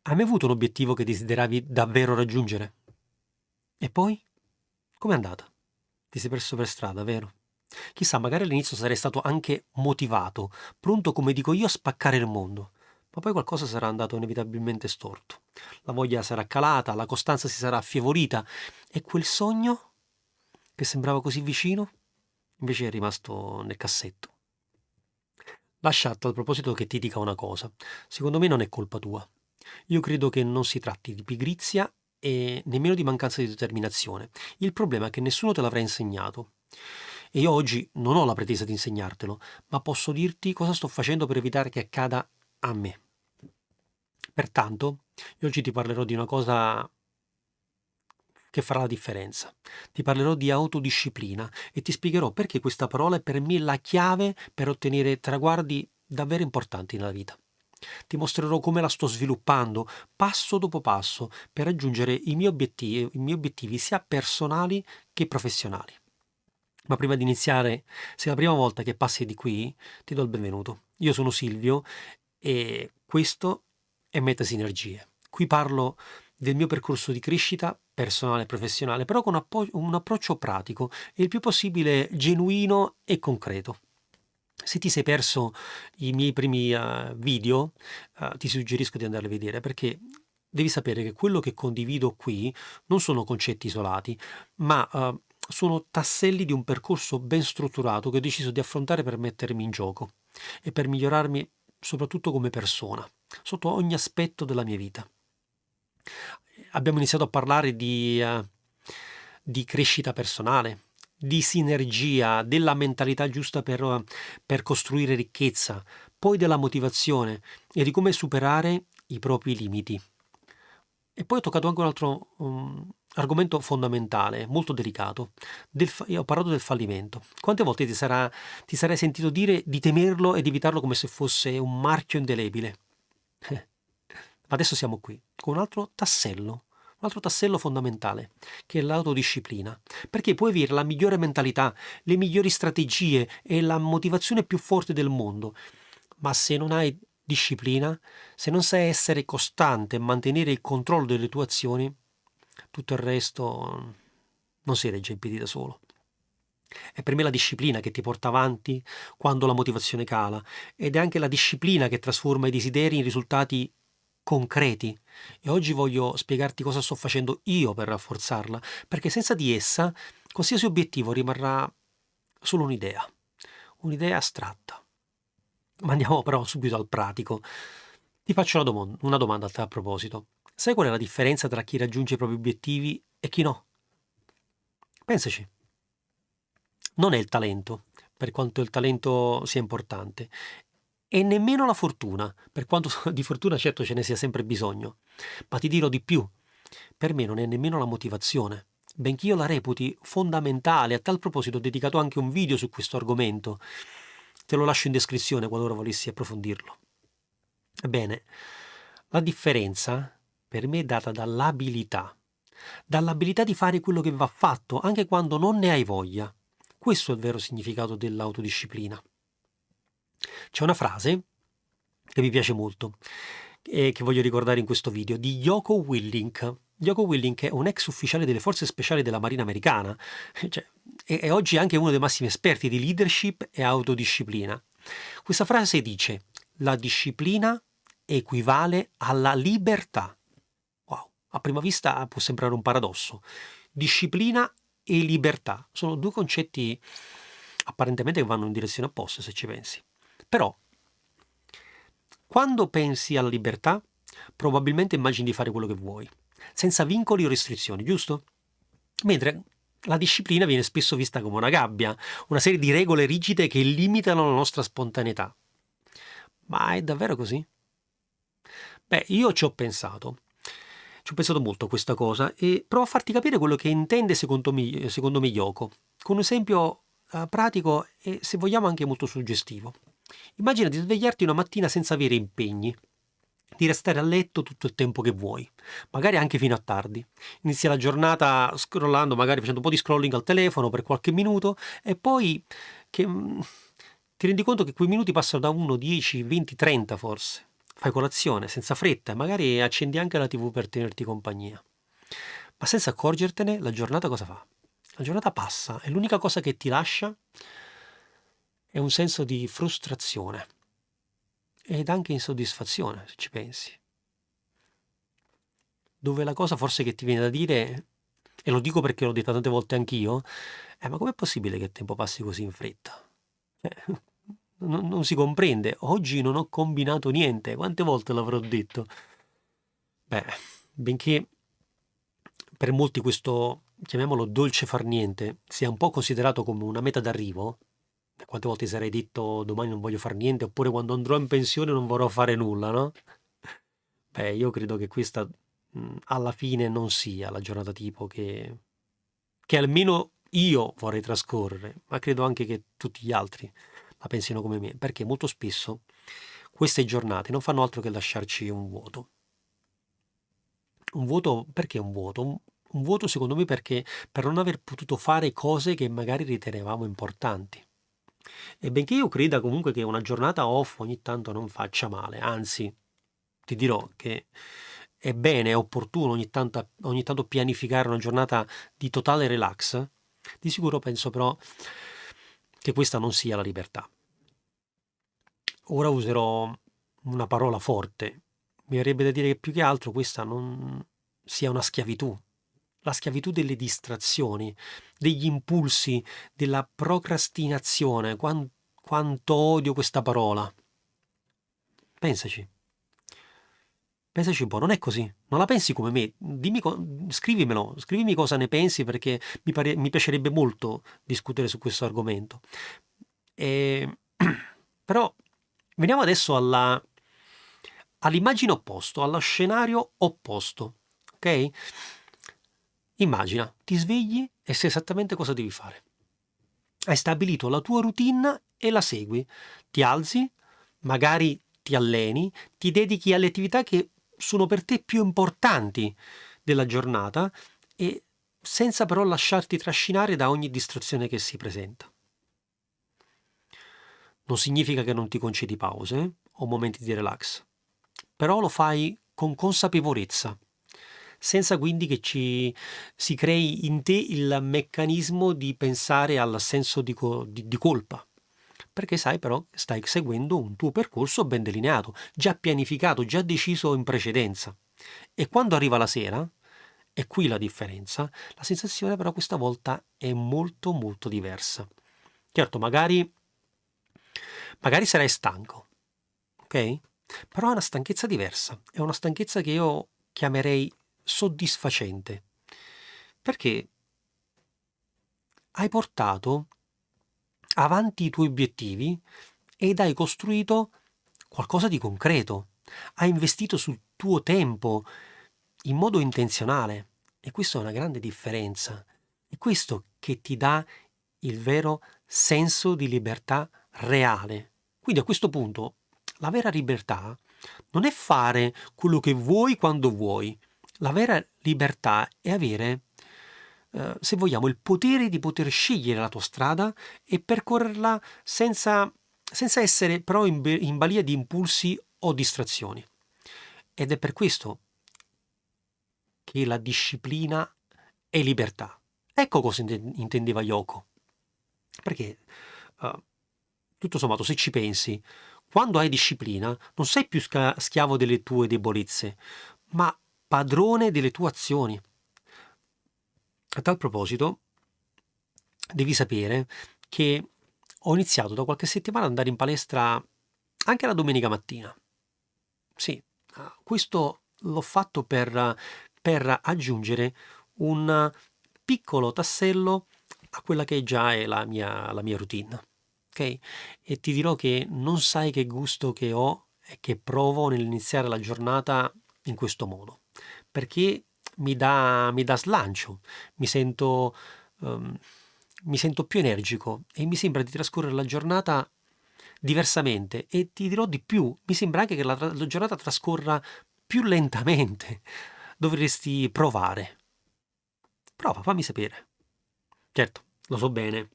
Hai mai avuto un obiettivo che desideravi davvero raggiungere? E poi? Com'è andata? Ti sei perso per strada, vero? Chissà, magari all'inizio sarei stato anche motivato, pronto come dico io a spaccare il mondo, ma poi qualcosa sarà andato inevitabilmente storto. La voglia sarà calata, la costanza si sarà affievolita e quel sogno, che sembrava così vicino, invece è rimasto nel cassetto. Lascia a tal proposito che ti dica una cosa. Secondo me non è colpa tua. Io credo che non si tratti di pigrizia e nemmeno di mancanza di determinazione. Il problema è che nessuno te l'avrà insegnato. E io oggi non ho la pretesa di insegnartelo, ma posso dirti cosa sto facendo per evitare che accada a me. Pertanto, io oggi ti parlerò di una cosa che farà la differenza. Ti parlerò di autodisciplina e ti spiegherò perché questa parola è per me la chiave per ottenere traguardi davvero importanti nella vita. Ti mostrerò come la sto sviluppando passo dopo passo per raggiungere i miei obiettivi sia personali che professionali. Ma prima di iniziare, se è la prima volta che passi di qui, ti do il benvenuto. Io sono Silvio e questo è Metasinergie. Qui parlo del mio percorso di crescita personale e professionale, però con un approccio pratico e il più possibile genuino e concreto. Se ti sei perso i miei primi video, ti suggerisco di andarli a vedere perché devi sapere che quello che condivido qui non sono concetti isolati, ma sono tasselli di un percorso ben strutturato che ho deciso di affrontare per mettermi in gioco e per migliorarmi soprattutto come persona, sotto ogni aspetto della mia vita. Abbiamo iniziato a parlare di crescita personale, di sinergia, della mentalità giusta per costruire ricchezza, poi della motivazione e di come superare i propri limiti. E poi ho toccato anche un altro argomento fondamentale, molto delicato. Io ho parlato del fallimento. Quante volte ti sarai sentito dire di temerlo e di evitarlo come se fosse un marchio indelebile? Ma adesso siamo qui, con un altro tassello fondamentale, che è l'autodisciplina. Perché puoi avere la migliore mentalità, le migliori strategie e la motivazione più forte del mondo, ma se non hai disciplina, se non sai essere costante e mantenere il controllo delle tue azioni, tutto il resto non si regge in piedi da solo. È per me la disciplina che ti porta avanti quando la motivazione cala ed è anche la disciplina che trasforma i desideri in risultati concreti. E oggi voglio spiegarti cosa sto facendo io per rafforzarla, perché senza di essa qualsiasi obiettivo rimarrà solo un'idea astratta. Ma andiamo però subito al pratico. Ti faccio una domanda a te a proposito. Sai qual è la differenza tra chi raggiunge i propri obiettivi e chi no? Pensaci. Non è il talento, per quanto il talento sia importante, e nemmeno la fortuna, per quanto di fortuna certo ce ne sia sempre bisogno. Ma ti dirò di più, per me non è nemmeno la motivazione, benché io la reputi fondamentale. A tal proposito ho dedicato anche un video su questo argomento. Te lo lascio in descrizione qualora volessi approfondirlo. Ebbene, la differenza per me è data dall'abilità di fare quello che va fatto anche quando non ne hai voglia. Questo è il vero significato dell'autodisciplina. C'è una frase che mi piace molto e che voglio ricordare in questo video, di Jocko Willink. Jocko Willink è un ex ufficiale delle forze speciali della Marina americana, cioè, è oggi anche uno dei massimi esperti di leadership e autodisciplina. Questa frase dice: la disciplina equivale alla libertà. Wow, a prima vista può sembrare un paradosso. Disciplina e libertà sono due concetti apparentemente che vanno in direzione opposta, se ci pensi. Però, quando pensi alla libertà, probabilmente immagini di fare quello che vuoi, senza vincoli o restrizioni, giusto? Mentre la disciplina viene spesso vista come una gabbia, una serie di regole rigide che limitano la nostra spontaneità. Ma è davvero così? Beh, io ci ho pensato molto a questa cosa e provo a farti capire quello che intende secondo me Yoko, con un esempio pratico e, se vogliamo, anche molto suggestivo. Immagina di svegliarti una mattina senza avere impegni, di restare a letto tutto il tempo che vuoi, magari anche fino a tardi. Inizi la giornata scrollando, magari facendo un po' di scrolling al telefono per qualche minuto e poi che, ti rendi conto che quei minuti passano da 1, 10, 20, 30 forse. fai colazione senza fretta e magari accendi anche la TV per tenerti compagnia. Ma senza accorgertene, la giornata cosa fa? La giornata passa e l'unica cosa che ti lascia è un senso di frustrazione ed anche insoddisfazione, se ci pensi. Dove la cosa forse che ti viene da dire, e lo dico perché l'ho detto tante volte anch'io, ma com'è possibile che il tempo passi così in fretta? Non si comprende. Oggi non ho combinato niente. Quante volte l'avrò detto? Beh, benché per molti questo, chiamiamolo dolce far niente, sia un po' considerato come una meta d'arrivo, quante volte sarei detto domani non voglio fare niente, oppure quando andrò in pensione non vorrò fare nulla, no? Beh, io credo che questa alla fine non sia la giornata tipo che almeno io vorrei trascorrere, ma credo anche che tutti gli altri la pensino come me, perché molto spesso queste giornate non fanno altro che lasciarci un vuoto. Un vuoto, perché un vuoto? Un vuoto secondo me perché per non aver potuto fare cose che magari ritenevamo importanti. E benché io creda comunque che una giornata off ogni tanto non faccia male, anzi, ti dirò che è bene, è opportuno ogni tanto pianificare una giornata di totale relax, di sicuro penso però che questa non sia la libertà. Ora userò una parola forte. Mi verrebbe da dire che più che altro questa non sia una schiavitù. La schiavitù delle distrazioni, degli impulsi, della procrastinazione. Quanto odio questa parola. Pensaci. Pensaci un po', non è così. Non la pensi come me. Scrivimelo, scrivimi cosa ne pensi perché mi piacerebbe molto discutere su questo argomento. E, però veniamo adesso all'immagine opposto, allo scenario opposto. Ok? Immagina, ti svegli e sai esattamente cosa devi fare. Hai stabilito la tua routine e la segui. Ti alzi, magari ti alleni, ti dedichi alle attività che sono per te più importanti della giornata e senza però lasciarti trascinare da ogni distrazione che si presenta. Non significa che non ti concedi pause o momenti di relax, però lo fai con consapevolezza, senza quindi che si crei in te il meccanismo di pensare al senso di colpa, perché sai però che stai seguendo un tuo percorso ben delineato, già pianificato, già deciso in precedenza. E quando arriva la sera, è qui la differenza, la sensazione però questa volta è molto molto diversa. Certo, magari sarai stanco, ok? Però è una stanchezza diversa, è una stanchezza che io chiamerei soddisfacente, perché hai portato avanti i tuoi obiettivi ed hai costruito qualcosa di concreto, hai investito sul tuo tempo in modo intenzionale e questa è una grande differenza. È questo che ti dà il vero senso di libertà reale. Quindi a questo punto la vera libertà non è fare quello che vuoi quando vuoi. La vera libertà è avere, se vogliamo, il potere di poter scegliere la tua strada e percorrerla senza essere però in balia di impulsi o distrazioni. Ed è per questo che la disciplina è libertà. Ecco cosa intendeva Yoko. Perché, tutto sommato, se ci pensi, quando hai disciplina non sei più schiavo delle tue debolezze, ma padrone delle tue azioni. A tal proposito, devi sapere che ho iniziato da qualche settimana ad andare in palestra anche la domenica mattina. Sì, questo l'ho fatto per aggiungere un piccolo tassello a quella che già è la mia routine. Ok? E ti dirò che non sai che gusto che ho e che provo nell'iniziare la giornata in questo modo, perché mi dà slancio, mi sento, ehm, mi sento più energico e mi sembra di trascorrere la giornata diversamente e ti dirò di più, mi sembra anche che la giornata trascorra più lentamente. Dovresti provare. Prova, fammi sapere. Certo, lo so bene.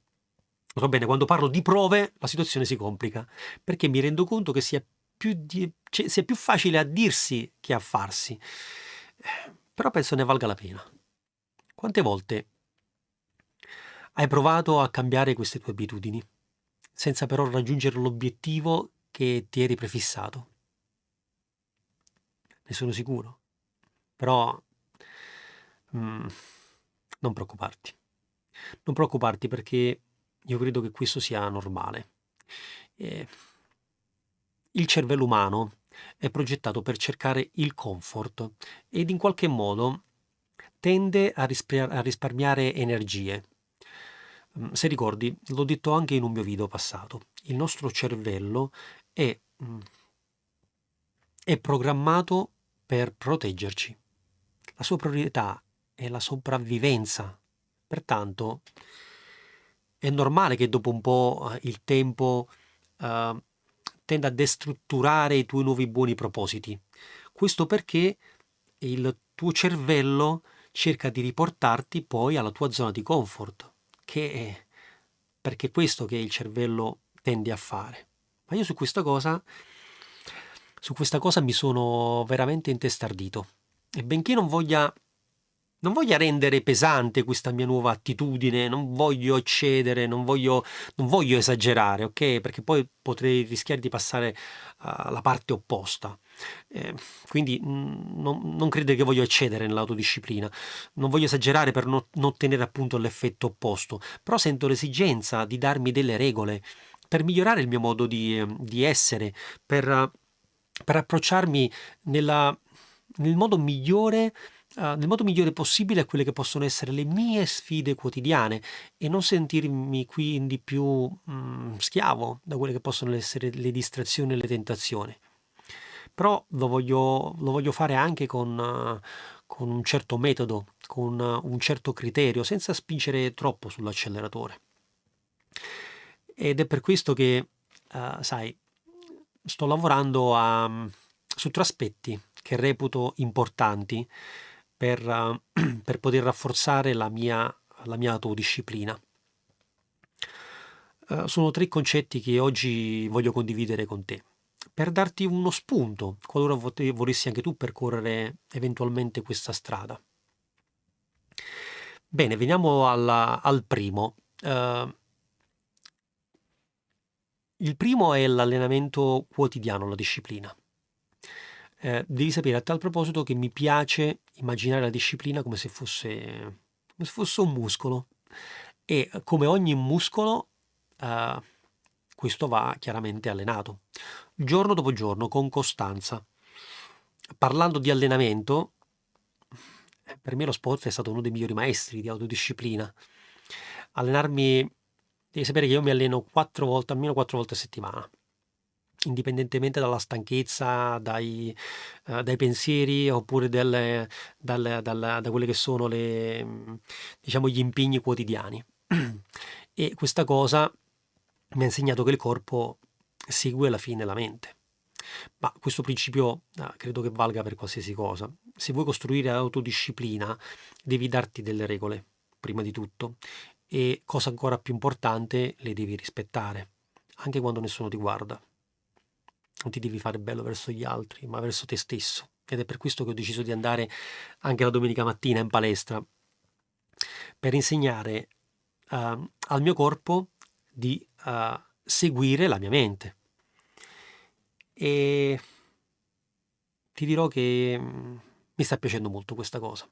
Lo so bene, quando parlo di prove la situazione si complica, perché mi rendo conto che si è sia più facile a dirsi che a farsi. Però penso ne valga la pena. Quante volte hai provato a cambiare queste tue abitudini, senza però raggiungere l'obiettivo che ti eri prefissato? Ne sono sicuro. Però mm, non preoccuparti. Non preoccuparti perché io credo che questo sia normale. Eh, il cervello umano è progettato per cercare il comfort ed in qualche modo tende a risparmiare energie. Se ricordi, l'ho detto anche in un mio video passato, il nostro cervello è, è programmato per proteggerci. La sua priorità è la sopravvivenza. Pertanto è normale che dopo un po' il tempo eh, tenda a destrutturare i tuoi nuovi buoni propositi. Questo perché il tuo cervello cerca di riportarti poi alla tua zona di comfort, che è perché è questo che il cervello tende a fare. Ma io su questa cosa mi sono veramente intestardito. E benché non voglia rendere pesante questa mia nuova attitudine, non voglio eccedere, non voglio esagerare, ok? Perché poi potrei rischiare di passare alla parte opposta. Eh, quindi non credere che voglio eccedere nell'autodisciplina, non voglio esagerare per non ottenere appunto l'effetto opposto, però sento l'esigenza di darmi delle regole per migliorare il mio modo di essere, per approcciarmi nella, nel modo migliore nel modo migliore possibile a quelle che possono essere le mie sfide quotidiane e non sentirmi quindi più schiavo da quelle che possono essere le distrazioni e le tentazioni. Però lo voglio fare anche con un certo metodo, con un certo criterio, senza spingere troppo sull'acceleratore. Ed è per questo che, sai, sto lavorando su tre aspetti che reputo importanti per poter rafforzare la mia autodisciplina. Sono tre concetti che oggi voglio condividere con te, per darti uno spunto, qualora volessi anche tu percorrere eventualmente questa strada. Bene, veniamo al primo. Il primo è l'allenamento quotidiano, la disciplina. Devi sapere a tal proposito che mi piace immaginare la disciplina come se fosse un muscolo e come ogni muscolo eh, questo va chiaramente allenato, giorno dopo giorno, con costanza. Parlando di allenamento, per me lo sport è stato uno dei migliori maestri di autodisciplina. Allenarmi, devi sapere che io mi alleno almeno 4 volte a settimana, indipendentemente dalla stanchezza, dai pensieri oppure da quelle che sono diciamo, gli impegni quotidiani. E questa cosa mi ha insegnato che il corpo segue alla fine la mente. Ma questo principio credo che valga per qualsiasi cosa. Se vuoi costruire autodisciplina, devi darti delle regole, prima di tutto, e cosa ancora più importante, le devi rispettare, anche quando nessuno ti guarda. Non ti devi fare bello verso gli altri, ma verso te stesso. Ed è per questo che ho deciso di andare anche la domenica mattina in palestra, per insegnare al mio corpo di seguire la mia mente. E ti dirò che mi sta piacendo molto questa cosa.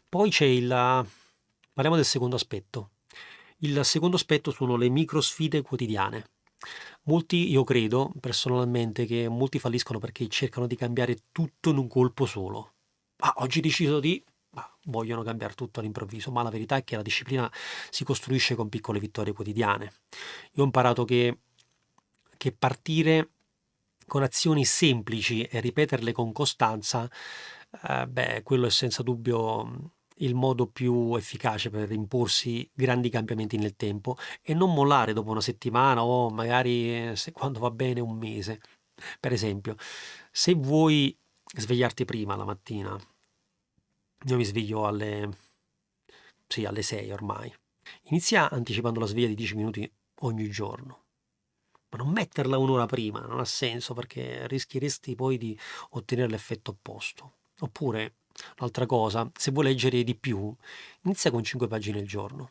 Poi parliamo del secondo aspetto. Il secondo aspetto sono le micro sfide quotidiane. Io credo personalmente che molti falliscono perché cercano di cambiare tutto in un colpo solo. Oggi ho deciso vogliono cambiare tutto all'improvviso, ma la verità è che la disciplina si costruisce con piccole vittorie quotidiane. Io ho imparato che partire con azioni semplici e ripeterle con costanza, quello è senza dubbio il modo più efficace per imporsi grandi cambiamenti nel tempo e non mollare dopo una settimana o magari se quando va bene un mese. Per esempio, se vuoi svegliarti prima la mattina, io mi sveglio alle 6 ormai. Inizia anticipando la sveglia di 10 minuti ogni giorno. ma non metterla un'ora prima, non ha senso perché rischieresti poi di ottenere l'effetto opposto. Oppure, l'altra cosa, se vuoi leggere di più, inizia con 5 pagine al giorno.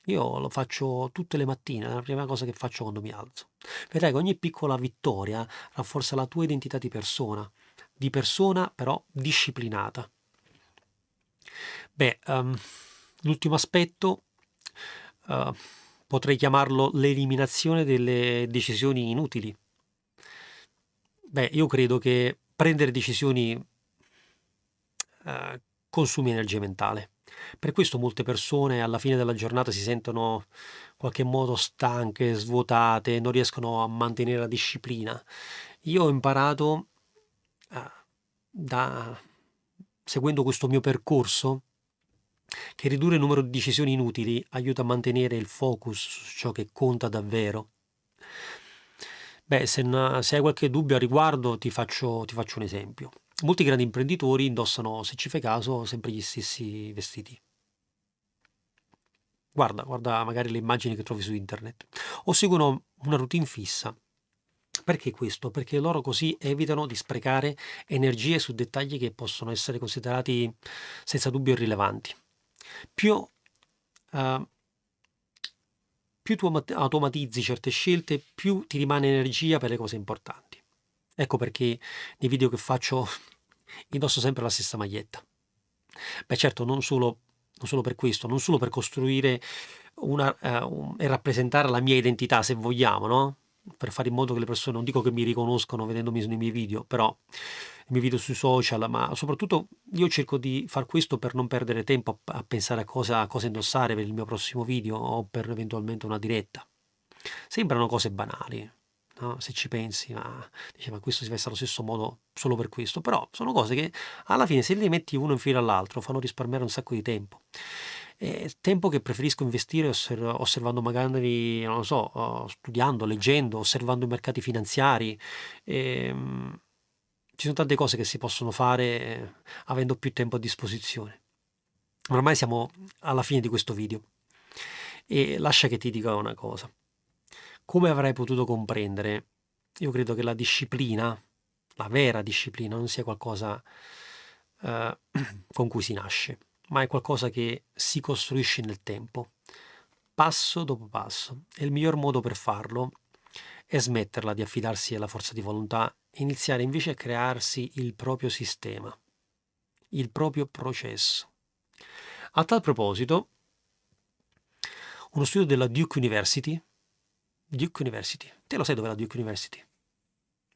Io lo faccio tutte le mattine, è la prima cosa che faccio quando mi alzo. Vedrai che ogni piccola vittoria rafforza la tua identità di persona però disciplinata. Beh, l'ultimo aspetto, eh, potrei chiamarlo l'eliminazione delle decisioni inutili. Beh, io credo che prendere decisioni consumi energia mentale. Per questo molte persone alla fine della giornata si sentono in qualche modo stanche, svuotate, non riescono a mantenere la disciplina. Io ho imparato eh, da, seguendo questo mio percorso che ridurre il numero di decisioni inutili aiuta a mantenere il focus su ciò che conta davvero. Beh, se hai qualche dubbio a riguardo, ti faccio un esempio. Molti grandi imprenditori indossano, se ci fai caso, sempre gli stessi vestiti. Guarda magari le immagini che trovi su internet. O seguono una routine fissa. Perché questo? Perché loro così evitano di sprecare energie su dettagli che possono essere considerati senza dubbio irrilevanti. Più, eh, più tu automatizzi certe scelte, più ti rimane energia per le cose importanti. Ecco perché nei video che faccio indosso sempre la stessa maglietta. Beh, certo, non solo per questo, non solo per costruire e rappresentare la mia identità, se vogliamo, no? Per fare in modo che le persone, non dico che mi riconoscono vedendomi nei miei video, però i miei video sui social, ma soprattutto io cerco di far questo per non perdere tempo a pensare a cosa indossare per il mio prossimo video o per eventualmente una diretta. Sembrano cose banali, no? Se ci pensi, ma questo si veste allo stesso modo solo per questo, però sono cose che alla fine se li metti uno in fila all'altro fanno risparmiare un sacco di tempo. Tempo che preferisco investire osservando magari, non lo so, studiando, leggendo, osservando i mercati finanziari. Ehm, Ci sono tante cose che si possono fare avendo più tempo a disposizione. Ormai siamo alla fine di questo video e lascia che ti dica una cosa. Come avrai potuto comprendere, io credo che la disciplina, la vera disciplina, non sia qualcosa eh, con cui si nasce, ma è qualcosa che si costruisce nel tempo, passo dopo passo. E il miglior modo per farlo è smetterla di affidarsi alla forza di volontà e iniziare invece a crearsi il proprio sistema, il proprio processo. A tal proposito, uno studio della Duke University, te lo sai dove è la Duke University?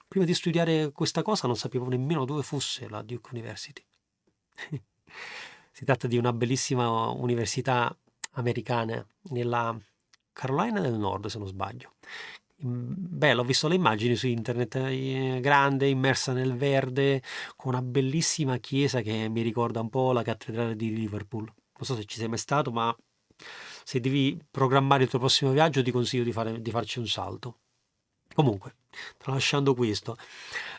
Prima di studiare questa cosa non sapevo nemmeno dove fosse la Duke University. Si tratta di una bellissima università americana nella Carolina del Nord, se non sbaglio. Bello, ho visto le immagini su internet, grande, immersa nel verde, con una bellissima chiesa che mi ricorda un po' la cattedrale di Liverpool. Non so se ci sei mai stato, ma se devi programmare il tuo prossimo viaggio ti consiglio di farci un salto. Comunque, tralasciando questo,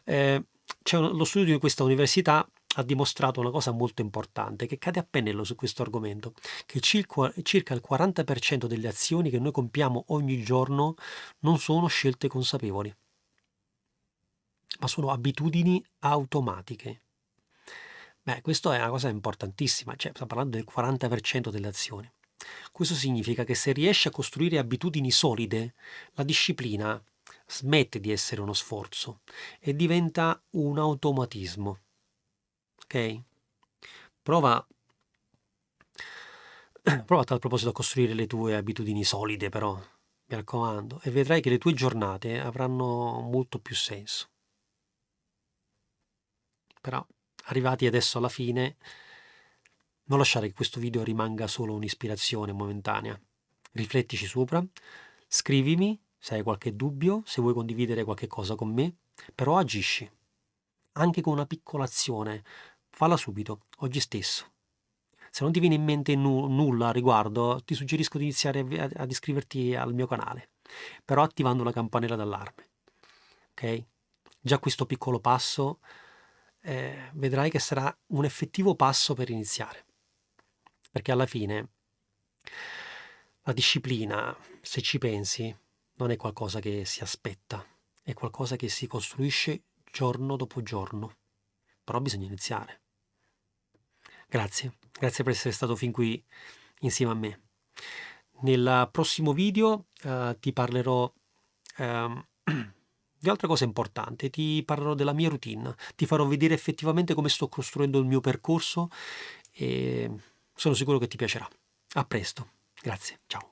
lo studio di questa università ha dimostrato una cosa molto importante che cade a pennello su questo argomento, che circa il 40% delle azioni che noi compiamo ogni giorno non sono scelte consapevoli, ma sono abitudini automatiche. Beh, questo è una cosa importantissima, cioè stiamo parlando del 40% delle azioni. Questo significa che se riesci a costruire abitudini solide, la disciplina smette di essere uno sforzo e diventa un automatismo. Ok? Prova, prova a tal proposito a costruire le tue abitudini solide, però, mi raccomando, e vedrai che le tue giornate avranno molto più senso. Però, arrivati adesso alla fine, non lasciare che questo video rimanga solo un'ispirazione momentanea. Riflettici sopra, scrivimi se hai qualche dubbio, se vuoi condividere qualche cosa con me, però agisci. Anche con una piccola azione, falla subito, oggi stesso. Se non ti viene in mente nulla a riguardo, ti suggerisco di iniziare ad iscriverti al mio canale, però attivando la campanella d'allarme. Ok? Già questo piccolo passo vedrai che sarà un effettivo passo per iniziare. Perché alla fine la disciplina, se ci pensi, non è qualcosa che si aspetta, è qualcosa che si costruisce giorno dopo giorno, però bisogna iniziare. Grazie, grazie per essere stato fin qui insieme a me. Nel prossimo video ti parlerò ehm, di altre cose importanti, ti parlerò della mia routine, ti farò vedere effettivamente come sto costruendo il mio percorso e sono sicuro che ti piacerà. A presto, grazie, ciao.